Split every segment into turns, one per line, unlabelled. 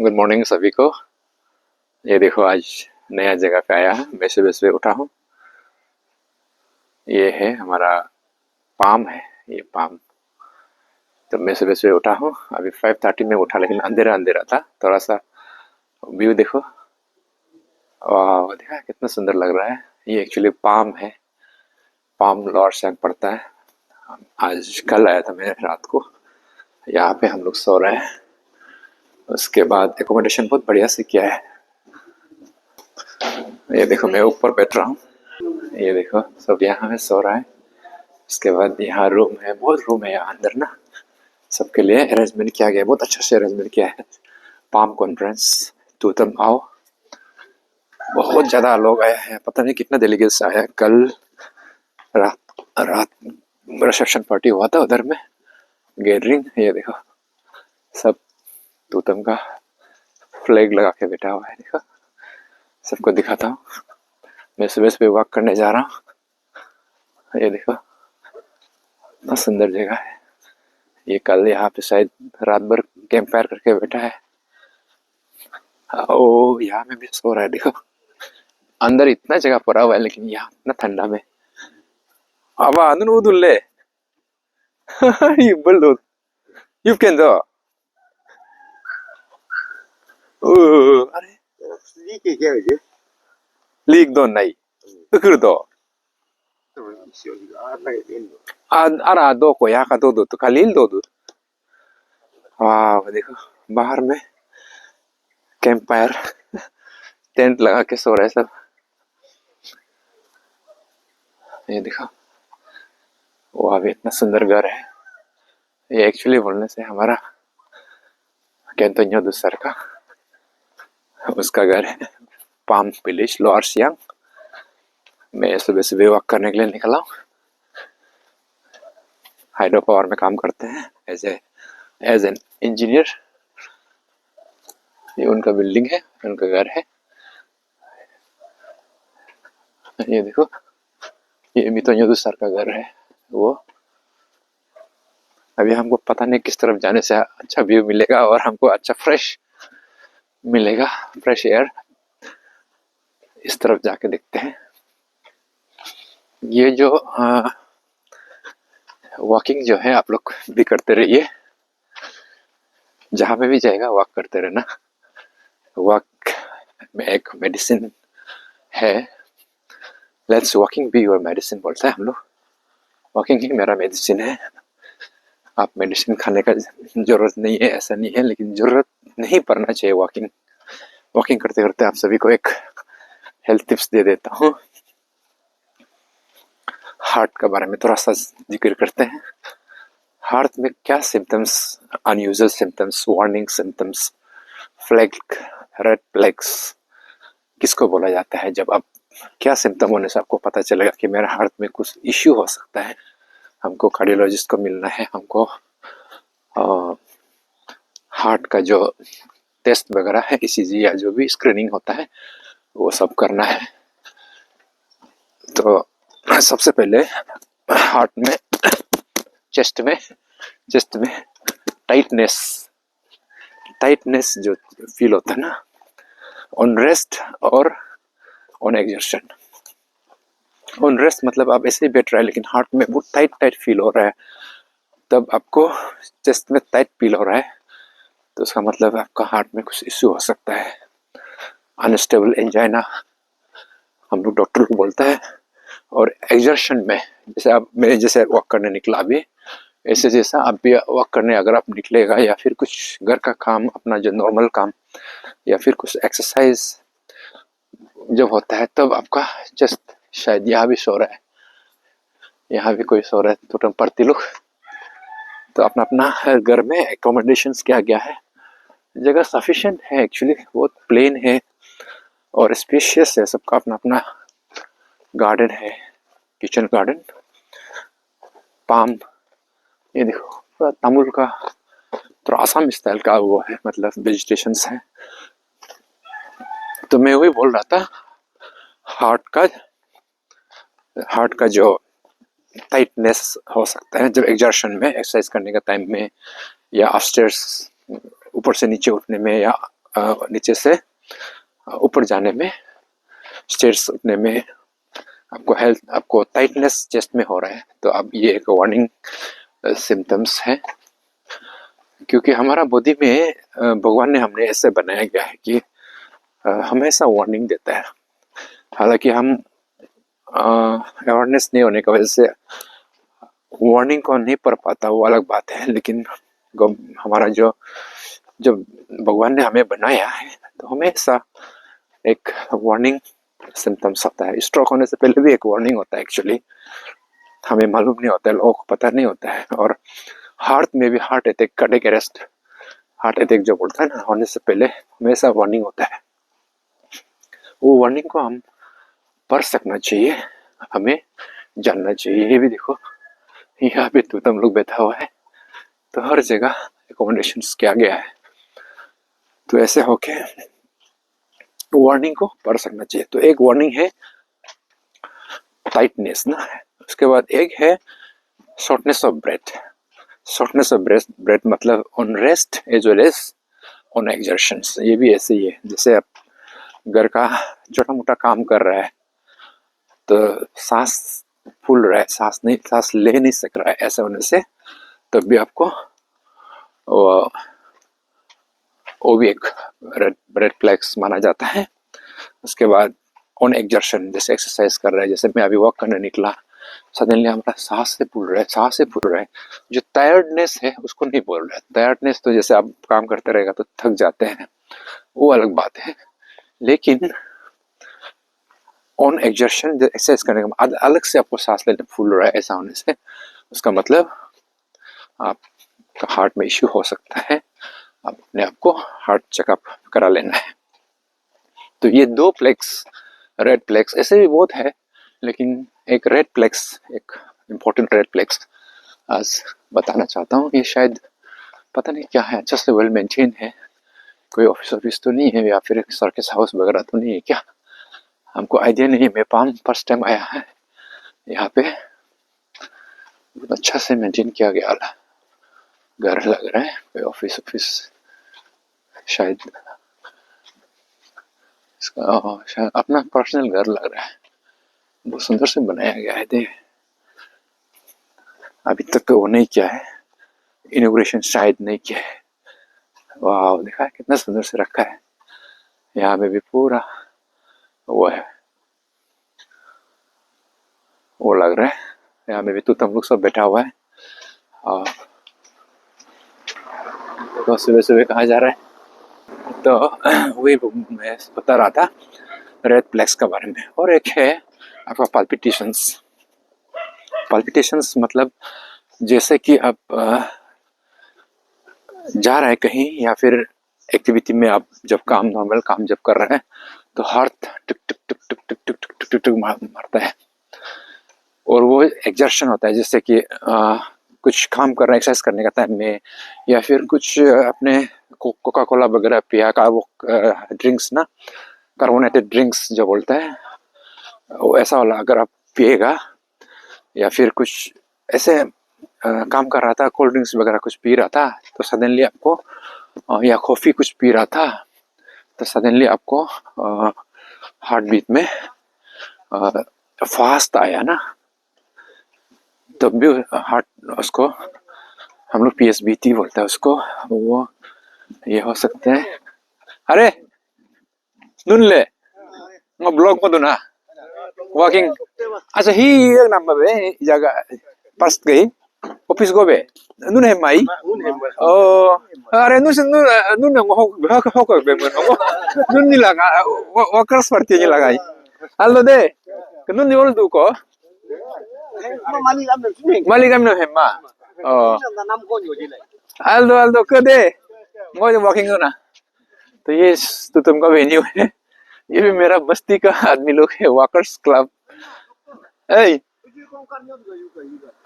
Good morning सभी को। ये देखो आज नया जगह पे आया है। मैं सुबह सुबह उठा हूँ। ये है हमारा पाम है, ये पाम। तो मैं सुबह सुबह उठा हूँ। अभी 5:30 में उठा, लेकिन अंधेरा अंधेरा था थोड़ा सा। व्यू देखो, वाह देखा कितना सुंदर लग रहा है। ये एक्चुअली पाम है, पाम लॉर्ड सैंक पड़ता है। आज कल आया था मैं रात को। यहाँ पे हम लोग सो रहे हैं। उसके बाद एकोमोडेशन बहुत बढ़िया से किया है। ये देखो मैं ऊपर बैठ रहा हूँ। ये देखो सब यहाँ में सो रहा है। उसके बाद यहाँ रूम है, बहुत रूम है यहाँ अंदर ना। सबके लिए अरेंजमेंट किया गया, बहुत अच्छा से अरेंजमेंट किया है। पाम कॉन्फ्रेंस, तो तुम आओ। बहुत ज़्यादा लोग आए हैं, पता नहीं कितना डेलीगेट्स आया है। कल रात रात रिसेप्शन पार्टी हुआ था उधर में, गैदरिंग। ये देखो सब तूतम का फ्लैग लगा के बैठा हुआ है। देखो सबको दिखाता हूँ। मैं सुबह सुबह वॉक करने जा रहा हूँ। ये देखो इतना सुंदर जगह है। ये कल यहाँ पे शायद रात भर कैंप फायर करके बैठा है। ओ यहाँ में भी सो रहा है। देखो अंदर इतना जगह पड़ा हुआ है, लेकिन यहाँ इतना ठंडा में अब अदुल्ले इब्बल यूकेंदो अरे लीक दो नहीं उकुर दो अरा दो को यहाँ का दो तो खाली दो। वाह देखो बाहर में कैंप फायर टेंट लगा के सो रहे सब। ये देखो वो अभी इतना सुंदर घर है। ये एक्चुअली बोलने से हमारा कैंटोनियो दूसर का उसका घर है, पाम विलेज लोअर सियांग। मैं सुबह सुबह वॉक करने के लिए निकला हूँ। हाइड्रो पावर में काम करते हैं एज एन इंजीनियर। ये उनका बिल्डिंग है, उनका घर है। ये देखो ये मितोनियो दूसर का घर है। वो अभी हमको पता नहीं किस तरफ जाने से अच्छा व्यू मिलेगा और हमको अच्छा फ्रेश मिलेगा, फ्रेश एयर। इस तरफ जाके देखते हैं। ये जो वॉकिंग जो है आप लोग भी करते रहिए, जहाँ पे भी जाएगा वॉक करते रहना। वॉक में एक मेडिसिन है। Let's walking be your medicine बोलता है हम लोग। वॉकिंग ही मेरा मेडिसिन है। आप मेडिसिन खाने का जरूरत नहीं है, ऐसा नहीं है, लेकिन जरूरत नहीं पड़ना चाहिए वॉकिंग। वॉकिंग करते करते आप सभी को एक हेल्थ टिप्स दे देता हूँ। हार्ट के बारे में थोड़ा सा जिक्र करते हैं। हार्ट में क्या symptoms, unusual symptoms, warning symptoms, flag, red flags किसको बोला जाता है? जब आप क्या सिम्टम होने से आपको पता चलेगा कि मेरा हार्ट में कुछ इश्यू हो सकता है, हमको कार्डियोलॉजिस्ट को मिलना है, हमको हार्ट का जो टेस्ट वगैरह है, ईसीजी या जो भी स्क्रीनिंग होता है वो सब करना है। तो सबसे पहले हार्ट में चेस्ट में टाइटनेस जो फील होता है ना, ऑन रेस्ट और ऑन एक्सर्शन। ऑन रेस्ट मतलब आप ऐसे ही बैठ रहे हैं लेकिन हार्ट में बहुत टाइट फील हो रहा है, तब आपको चेस्ट में टाइट फील हो रहा है तो उसका मतलब आपका हार्ट में कुछ इश्यू हो सकता है। अनस्टेबल एंजाइना हम लोग डॉक्टर को बोलता है। और एक्सर्शन में जैसे आप मैं जैसे वॉक करने निकला अभी, ऐसे जैसा आप भी वॉक करने अगर आप निकलेगा या फिर कुछ घर का काम अपना जो नॉर्मल काम या फिर कुछ एक्सरसाइज जब होता है तब आपका चेस्ट शायद यहाँ भी सो रहा है, यहाँ भी कोई सो रहा है, तो तुम पढ़ती लोग तो अपना अपना घर में एकोमोडेशंस किया गया है। जगह सफिशिएंट है एक्चुअली, बहुत प्लेन है और स्पेशियस है। सबका अपना अपना गार्डन है, किचन गार्डन। पाम ये देखो पूरा तमिल का तो आसाम स्टाइल का वो है, मतलब वेजिटेशंस है। तो मैं वही बोल रहा था, हार्ट का जो टाइटनेस हो सकता है जब एक्सर्शन में, एक्सरसाइज करने का टाइम में या अपस्टेयर्स ऊपर से नीचे उठने में या नीचे से ऊपर जाने में, स्टेयर्स उठने में आपको टाइटनेस चेस्ट में हो रहा है, तो अब ये एक वार्निंग सिम्टम्स है। क्योंकि हमारा बॉडी में भगवान ने हमने ऐसे बनाया गया है कि हमेशा वार्निंग देता है। हालांकि हम अवेयरनेस नहीं होने की वजह से वार्निंग को नहीं पढ़ पाता, वो अलग बात है। लेकिन हमारा जो भगवान ने हमें बनाया है, तो हमेशा एक वार्निंग सिम्टम्स होता है। स्ट्रोक होने से पहले भी एक वार्निंग होता है एक्चुअली, हमें मालूम नहीं होता है, लोगों को पता नहीं होता है। और हार्ट में भी heart attack, cardiac arrest, heart attack जो बोलता है ना, होने से पहले हमेशा वार्निंग होता है। वो वार्निंग को हम पढ़ सकना चाहिए, हमें जानना चाहिए। ये भी देखो, यहाँ पे तूतम लोग बैठा हुआ है, तो हर जगह एकोमोडेशन किया गया है, तो ऐसे होके वार्निंग को पढ़ सकना चाहिए। तो एक वार्निंग है टाइटनेस ना, उसके बाद एक है shortness of breath. Shortness of breath मतलब on rest as well as on exertions. ये भी ऐसे ही है, जैसे आप घर का छोटा मोटा काम कर रहा है, तो सांस फूल रहा है, सांस ले नहीं सक रहा है, ऐसा होने से तब भी आपको वो भी एक रेड फ्लैग्स माना जाता है। उसके बाद ऑन एक्सर्शन, जैसे एक्सरसाइज कर रहा है, जैसे मैं अभी वॉक करने निकला, सडनली हमारा सांस से फूल रहा है, जो टायर्डनेस है उसको नहीं बोल रहा है। टायर्डनेस तो जैसे आप काम करते रहेगा तो थक जाते हैं, वो अलग बात है। लेकिन ऑन एक्सर्शन, जो एक्सरसाइज करने का अलग से आपको सांस लेने फूल रहा है, ऐसा होने से उसका मतलब आपका हार्ट में इश्यू हो सकता है, आप अपने आप को हार्ट चेकअप करा लेना है। तो ये दो फ्लेक्स, रेड फ्लेक्स ऐसे भी बहुत है, लेकिन एक रेड फ्लेक्स, एक इम्पोर्टेंट रेड फ्लेक्स आज बताना चाहता हूँ। ये शायद पता नहीं क्या है, अच्छा से वेल मेंटेन है, कोई ऑफिस तो नहीं है, या फिर सर्कस हाउस वगैरह तो नहीं है क्या, हमको आइडिया नहीं है। मैं पाम फर्स्ट टाइम आया है यहाँ पे, बहुत अच्छा से मेंटेन किया गया घर लग रहा है, कोई ऑफिस शायद शायद अपना पर्सनल घर लग रहा है, बहुत सुंदर से बनाया गया है। देख, अभी तक तो वो नहीं किया है, इनॉग्रेशन शायद नहीं किया है। वाह, देखा है कितना सुंदर से रखा है। यहाँ पे भी पूरा वो है, वो लग रहा है। यहाँ पे भी तूतम लोग सब बैठा हुआ है। और तो सुबह सुबह कहाँ जा रहा है, तो वही मैं बता रहा था रेड फ्लैग्स के बारे में। और एक है आपका पाल्पिटेशंस। पाल्पिटेशंस मतलब जैसे कि आप जा रहे हैं कहीं, या फिर एक्टिविटी में आप जब नॉर्मल काम जब कर रहे हैं, तो हार्ट टुक टुक टुक टुक टुक टुक टुक टुक टुक मारता है, और वो एक्सर्शन होता है। जैसे कि कुछ काम कर रहे हैं एक्सरसाइज करने का टाइम में, या फिर कुछ अपने कोका कोला वगैरह पिया का, वो ड्रिंक्स ना, कार्बोनेटेड ड्रिंक्स जो बोलते हैं, वो ऐसा वाला अगर आप पिएगा, या फिर कुछ ऐसे काम कर रहा था, कोल्ड ड्रिंक्स वगैरह कुछ पी रहा था, तो सडनली आपको या कॉफ़ी कुछ पी रहा था, तो सडनली आपको हार्ट बीट में फास्ट आया ना, तब भी हार्ट, उसको हम लोग PSBT बोलते हैं उसको, वो ये हो सकते हैं। अरे नुन ले ब्लॉग में ना वॉकिंग, अच्छा ही एक नंबर बे जगह पास गई ऑफिस को बे नुन है माई ओ अरे नुन नुन हो बे नुन ni lага workers party ni lagay aldo de नुन ni ol du ko maligam no hemma oh aldo ke de ngồi walking ना। तो ये तो तुमका वेन्यू है, ये भी मेरा बस्ती का आदमी लोग है, वॉकर्स क्लब। ए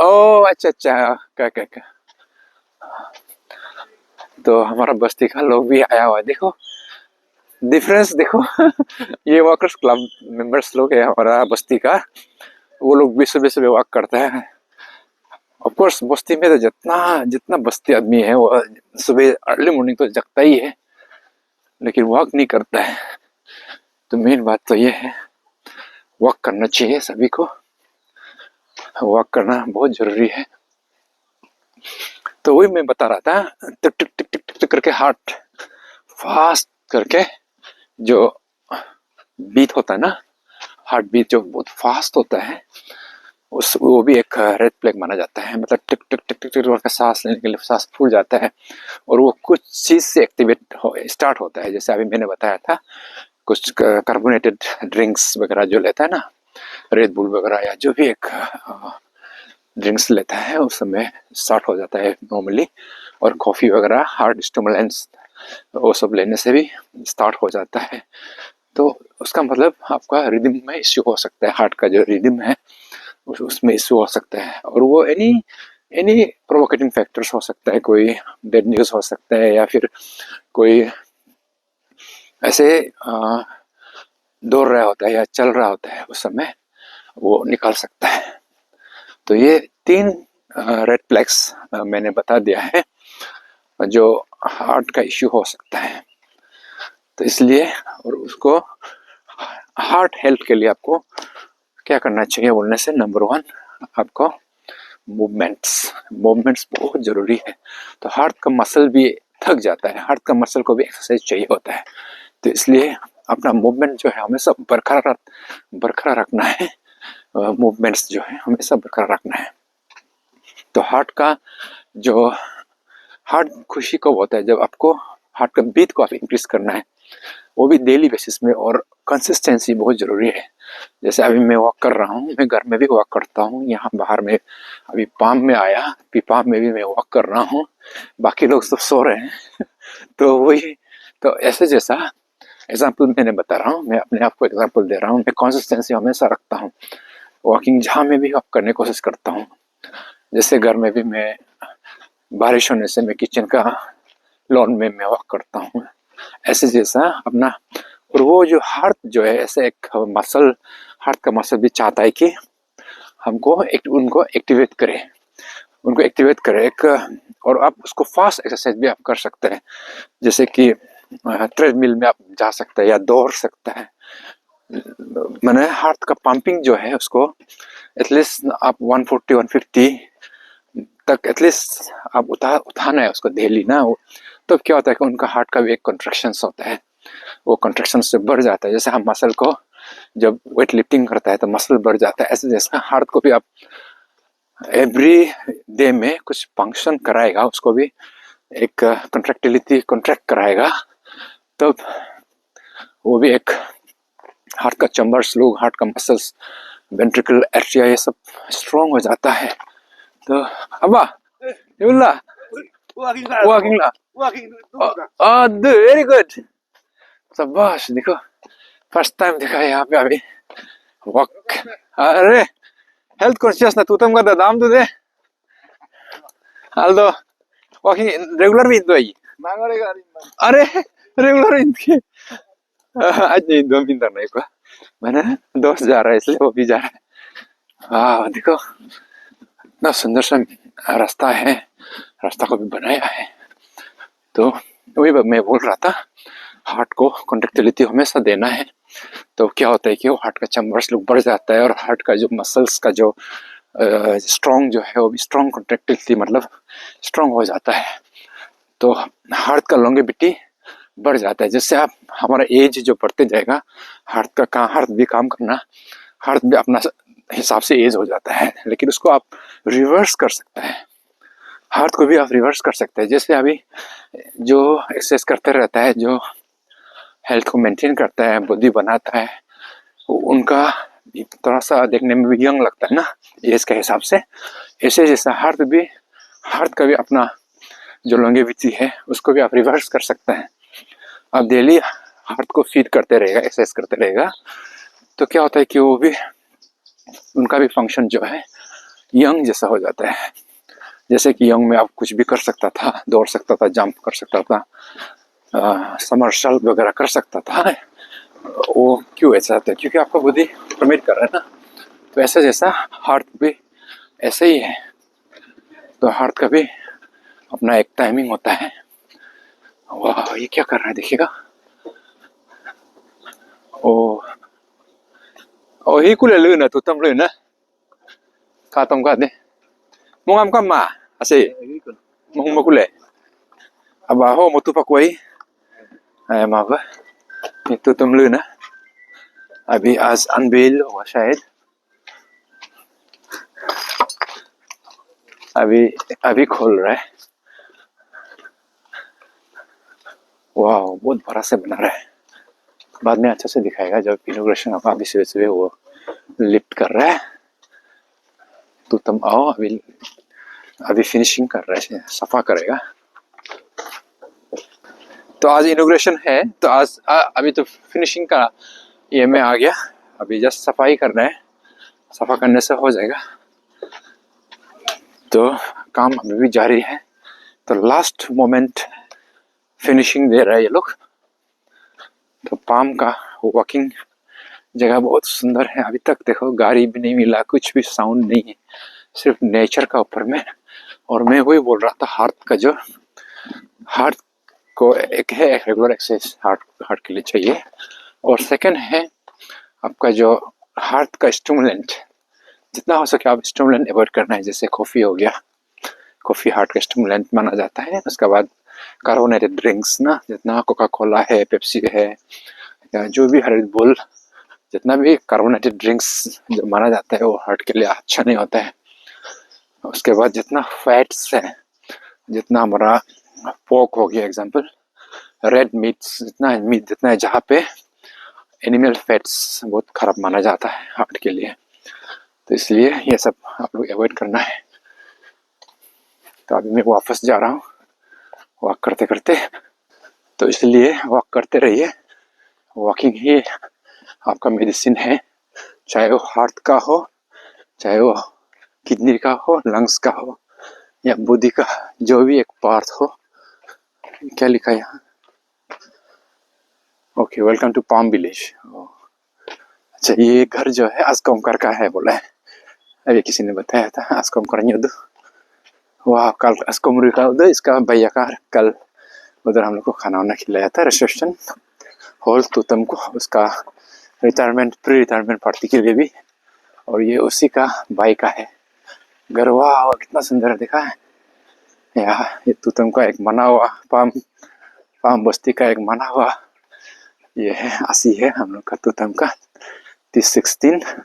ओ अच्छा क्या तो हमारा बस्ती का लोग भी आया हुआ है, देखो डिफरेंस देखो। ये वॉकर्स क्लब मेंबर्स लोग है हमारा बस्ती का, वो लोग भी सुबह सुबह वॉक करते हैं। ऑफ कोर्स बस्ती में तो जितना बस्ती आदमी है वो सुबह अर्ली मॉर्निंग तो जगता ही है, लेकिन वॉक नहीं करता है। तो मेन बात तो ये है, वॉक करना चाहिए सभी को, वॉक करना बहुत जरूरी है। तो वही मैं बता रहा था, टिक टिक टिक टिक टिक करके हार्ट फास्ट करके जो बीट होता है ना, हार्ट बीट जो बहुत फास्ट होता है, उस वो भी एक रेड फ्लैग माना जाता है। मतलब टिक टिक टिक टिक टिक करके सांस लेने के लिए सांस फूल जाता है और वो कुछ चीज से एक्टिवेट स्टार्ट होता है। जैसे अभी मैंने बताया था, कुछ कार्बोनेटेड ड्रिंक्स वगैरह जो लेता है ना, रेड बुल वगैरह या जो भी एक ड्रिंक्स लेता है, उस समय स्टार्ट हो जाता है नॉर्मली। और कॉफी वगैरह हार्ट स्टिमुलेंट्स वो सब लेने से भी स्टार्ट हो जाता है। तो उसका मतलब आपका रिदम में इश्यू हो सकता है, हार्ट का जो रिदम है उसमें इश्यू हो सकता है। और वो एनी प्रोवोकेटिंग फैक्टर्स हो सकता है, कोई डेड न्यूज हो सकता है या फिर कोई ऐसे दौड़ रहा होता है या चल रहा होता है, उस समय वो निकाल सकता है। तो ये 3 रेड फ्लैग्स मैंने बता दिया है जो हार्ट का इश्यू हो सकता है। तो इसलिए और उसको हार्ट हेल्थ के लिए आपको क्या करना चाहिए बोलने से, नंबर 1 आपको मूवमेंट्स बहुत जरूरी है। तो हार्ट का मसल भी थक जाता है, हार्ट का मसल को भी एक्सरसाइज चाहिए होता है। तो इसलिए अपना मूवमेंट जो है हमेशा बरकरार रखना है, मूवमेंट्स जो है हमेशा बरकरार रखना है। तो हार्ट खुशी कब होता है, जब आपको हार्ट का बीट को आप इंक्रीज करना है, वो भी डेली बेसिस में। और कंसिस्टेंसी बहुत जरूरी है। जैसे अभी मैं वॉक कर रहा हूँ, मैं घर में भी वॉक करता हूँ, यहाँ बाहर में अभी पाम में आया, पाम में भी मैं वॉक कर रहा हूँ, बाकी लोग सब सो रहे हैं। तो वही, तो ऐसे जैसा एग्जाम्पल मैंने बता रहा हूँ, मैं अपने आप को एग्जाम्पल दे रहा हूँ। मैं कंसिस्टेंसी हमेशा रखता हूँ, वॉकिंग जहाँ में भी वॉक करने की कोशिश करता हूँ। जैसे घर में भी मैं बारिश होने से मैं किचन का लॉन में मैं वॉक करता हूँ, ऐसे जैसा अपना। और वो जो हार्ट जो है ऐसे एक मसल, हार्ट का मसल भी चाहता है कि हमको उनको एक्टिवेट करे एक। और आप उसको फास्ट एक्सरसाइज भी आप कर सकते हैं, जैसे कि ट्रेडमिल में आप जा सकते हैं या दौड़ सकते हैं। मैंने हार्ट का पंपिंग जो है उसको एटलीस्ट आप 140-150 तक एटलीस्ट आप उठाना है उसको डेली ना। तो क्या होता है कि उनका हार्ट का भी एक कॉन्ट्रैक्शन होता है, वो कॉन्ट्रैक्शन से बढ़ जाता है। जैसे हम मसल को जब वेट लिफ्टिंग करता है तो मसल बढ़ जाता है, ऐसे जैसा हार्ट को भी आप एवरी डे में कुछ फंक्शन कराएगा, उसको भी एक कॉन्ट्रैक्टिलिटी कॉन्ट्रैक्ट कराएगा, तब वो भी एक हार्ट का चैम्बर्स लोग, हार्ट का मसल्स, वेंट्रिकल एट्रिया, ये सब स्ट्रॉन्ग हो जाता है। तो अब्बा युल्ला walking lah very good, शाबाश। देखो फर्स्ट टाइम देखा है यहाँ पे अभी वॉक। अरे हेल्थ कॉन्शियस ना तू तुमका दाम तो दे Aldo walking regular with doy अरे रेगुलर इनके आज नहीं, 2 दिन नहीं को मैंने दोस्त जा रहा है इसलिए वो भी जा रहा है। हाँ देखो इतना सुंदर सा रास्ता है, रास्ता को भी बनाया है। तो वही मैं बोल रहा था, हार्ट को कॉन्ट्रैक्टिलिटी हमेशा देना है। तो क्या होता है कि वो हार्ट का चैम्बर्स लोग बढ़ जाता है और हार्ट का जो मसल्स का जो स्ट्रॉन्ग जो है वो भी स्ट्रॉन्ग कॉन्ट्रैक्टिलिटी मतलब स्ट्रॉन्ग हो जाता है। तो हार्ट का लॉन्गेविटी बढ़ जाता है। जैसे आप हमारा एज जो बढ़ते जाएगा, हार्ट भी काम करना, हार्ट भी अपना हिसाब से एज हो जाता है, लेकिन उसको आप रिवर्स कर सकते हैं, हार्ट को भी आप रिवर्स कर सकते हैं। जैसे अभी जो एक्सरसाइज करते रहता है, जो हेल्थ को मेंटेन करता है, बॉडी बनाता है, उनका थोड़ा सा देखने में भी यंग लगता है ना एज के हिसाब से। ऐसे जैसा हार्ट का भी अपना जो लॉन्गेविटी है उसको भी आप रिवर्स कर सकते हैं। आप डेली हार्ट को फीड करते रहेगा, एक्सरसाइज करते रहेगा, तो क्या होता है कि वो भी उनका भी फंक्शन जो है यंग जैसा हो जाता है। जैसे कि यंग में आप कुछ भी कर सकता था, दौड़ सकता था, जंप कर सकता था, समरसॉल्ट वगैरह कर सकता था। वो क्यों ऐसा होता है? क्योंकि आपका बॉडी परमिट कर रहा है ना। तो ऐसा जैसा हार्ट भी ऐसे ही है। तो हार्ट का भी अपना एक टाइमिंग होता है। वाह ये क्या कर रहा है देखिएगा, โอ้ฮิกุเลลื่นนะตุตำลื่นนะข้าต้องการเนี่ยมองอำก็มาอาศัยมองมากุเลอาบาโฮมุตุปักไว้ไอ้มาบะนี่ตุตำลื่นนะ अभी आज अनवेल हुआ शायद अभी अभी खोल रहा है वाह बहुत बड़ा से बना रहा है बाद में अच्छा से दिखाएगा जब इनॉग्रेशन होगा अभी सुबह सुबह वो लिफ्ट कर रहा है तो तुम आओ अभी अभी फिनिशिंग कर रहा है सफा करेगा तो आज इनॉग्रेशन है तो आज अभी तो फिनिशिंग का ये में आ गया अभी जस्ट सफाई करना है सफा करने से हो जाएगा तो काम अभी भी जारी है तो लास्ट मोमेंट फिनिशिंग दे रहा है ये लोग तो पाम का वॉकिंग जगह बहुत सुंदर है अभी तक देखो गाड़ी भी नहीं मिला कुछ भी साउंड नहीं है सिर्फ नेचर का ऊपर में और मैं वही बोल रहा था हार्ट को एक है रेगुलर एक्सरसाइज हार्ट के लिए चाहिए और सेकंड है आपका जो हार्ट का स्टिमुलेंट जितना हो सके आप स्टिमुलेंट अवॉइड करना है जैसे कॉफ़ी हो गया कॉफ़ी हार्ट का स्टिमुलेंट माना जाता है उसके बाद कार्बोनेटेड ड्रिंक्स ना जितना कोका कोला है पेप्सी है या जो भी रेड बुल जितना भी कार्बोनेटेड ड्रिंक्स जो माना जाता है वो हार्ट के लिए अच्छा नहीं होता है उसके बाद जितना फैट्स है जितना हमारा पोर्क हो गया एग्जांपल रेड मीट्स जितना है जहाँ पे एनिमल फैट्स बहुत खराब माना जाता है हार्ट के लिए तो इसलिए ये सब आप लोग अवॉइड करना है तो अभी मैं वापस जा रहा हूँ वॉक करते करते तो इसलिए वॉक करते रहिए वॉकिंग ही आपका मेडिसिन है चाहे वो हार्ट का हो चाहे वो किडनी का हो लंग्स का हो या बॉडी का जो भी एक पार्ट हो क्या लिखा है यहाँ okay welcome to palm village अच्छा ये घर जो है अस्कोमकर का है बोला है अभी किसी ने बताया था अस्कोमकर न्यूद वाह कल अस्कोमरी का उधर इसका भैया का कल उधर हम लोग को खाना वाना खिलाया था रिसेप्शन हॉल तो तुमको उसका रिटायरमेंट प्री रिटायरमेंट पार्टी के लिए भी और ये उसी का भाई का है घर वाह कितना सुंदर दिखा है यहाँ ये तो तुमका एक मना हुआ पाम बस्ती का एक मना हुआ ये है आसी है हम लोग का तुतम का 16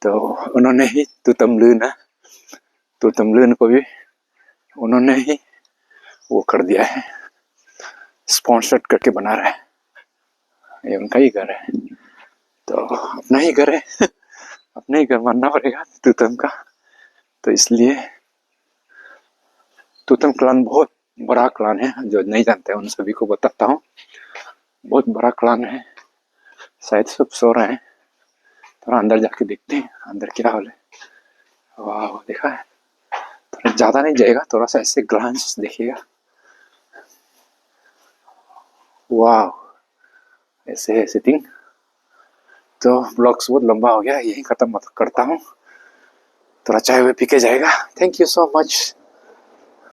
तो उन्होंने ही तुतमलून को भी उन्होंने ही वो कर दिया है स्पॉन्सर्ड करके बना रहा है ये उनका ही घर है तो अपना ही घर है अपना ही घर मानना पड़ेगा तुतम का तो इसलिए तुतम क्लान बहुत बड़ा क्लान है जो नहीं जानते हैं उन सभी को बताता हूँ बहुत बड़ा क्लान है शायद सब सो रहे हैं थोड़ा अंदर जाके देखते हैं अंदर क्या हाल है वाह देखा है थोड़ा ज़्यादा नहीं जाएगा थोड़ा सा ऐसे ग्लांस देखिएगा वाह ऐसे है सिटिंग तो ब्लॉग्स बहुत लंबा हो गया यही ख़त्म करता हूँ थोड़ा चाय हुए पी के जाएगा थैंक यू सो मच